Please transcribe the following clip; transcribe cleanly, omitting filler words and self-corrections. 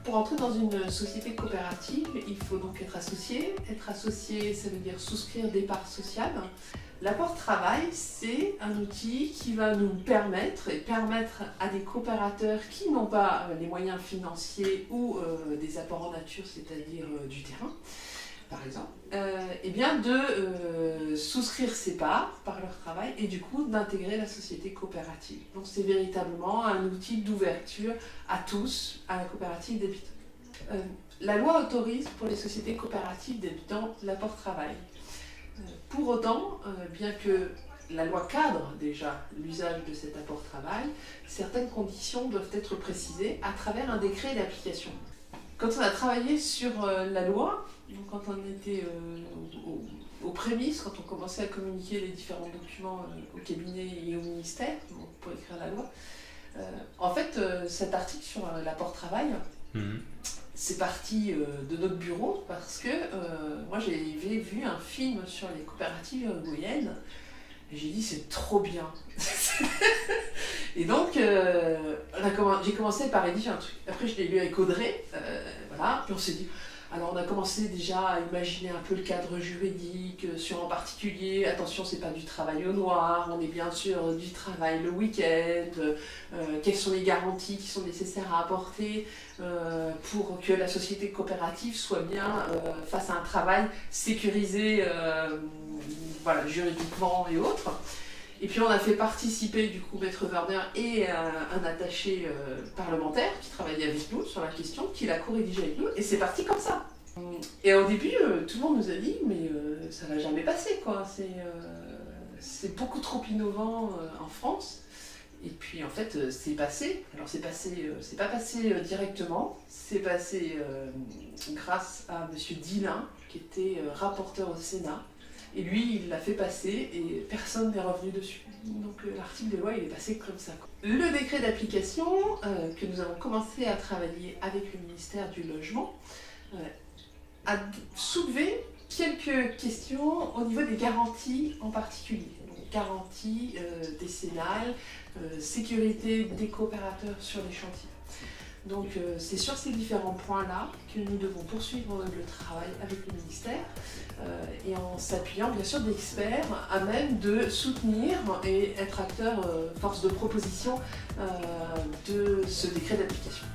Pour entrer dans une société coopérative, il faut donc être associé. Être associé, ça veut dire souscrire des parts sociales. L'apport travail, c'est un outil qui va nous permettre à des coopérateurs qui n'ont pas les moyens financiers ou des apports en nature, c'est-à-dire du terrain, par exemple, eh bien de souscrire ses parts par leur travail et du coup d'intégrer la société coopérative. Donc c'est véritablement un outil d'ouverture à tous, à la coopérative d'habitants. La loi autorise pour les sociétés coopératives d'habitants l'apport travail. Pour autant, bien que la loi cadre déjà l'usage de cet apport travail, certaines conditions doivent être précisées à travers un décret d'application. Quand on a travaillé sur la loi, donc quand on était aux prémices, quand on commençait à communiquer les différents documents au cabinet et au ministère pour écrire la loi, en fait cet article sur l'apport travail, c'est parti de notre bureau parce que moi j'avais vu un film sur les coopératives uruguayennes et j'ai dit c'est trop bien. Et donc j'ai commencé par rédiger un truc. Après je l'ai lu avec Audrey, voilà. Puis on s'est dit, alors on a commencé déjà à imaginer un peu le cadre juridique sur en particulier, attention c'est pas du travail au noir, on est bien sûr du travail le week-end, quelles sont les garanties qui sont nécessaires à apporter pour que la société coopérative soit bien face à un travail sécurisé voilà, juridiquement et autres. Et puis on a fait participer du coup Maître Werner et un attaché parlementaire qui travaillait avec nous sur la question, qui l'a co-rédigé avec nous, et c'est parti comme ça. Et au début, tout le monde nous a dit, mais ça va jamais passer quoi, c'est beaucoup trop innovant en France. Et puis en fait c'est passé, alors c'est pas passé directement, c'est passé grâce à Monsieur Dillin, qui était rapporteur au Sénat. Et lui, il l'a fait passer et personne n'est revenu dessus. Donc l'article de loi, il est passé comme ça. Le décret d'application que nous avons commencé à travailler avec le ministère du Logement a soulevé quelques questions au niveau des garanties en particulier. Donc garanties décennales, sécurité des coopérateurs sur les chantiers. Donc c'est sur ces différents points-là que nous devons poursuivre le travail avec le ministère et en s'appuyant bien sûr d'experts à même de soutenir et être acteur, force de proposition de ce décret d'application.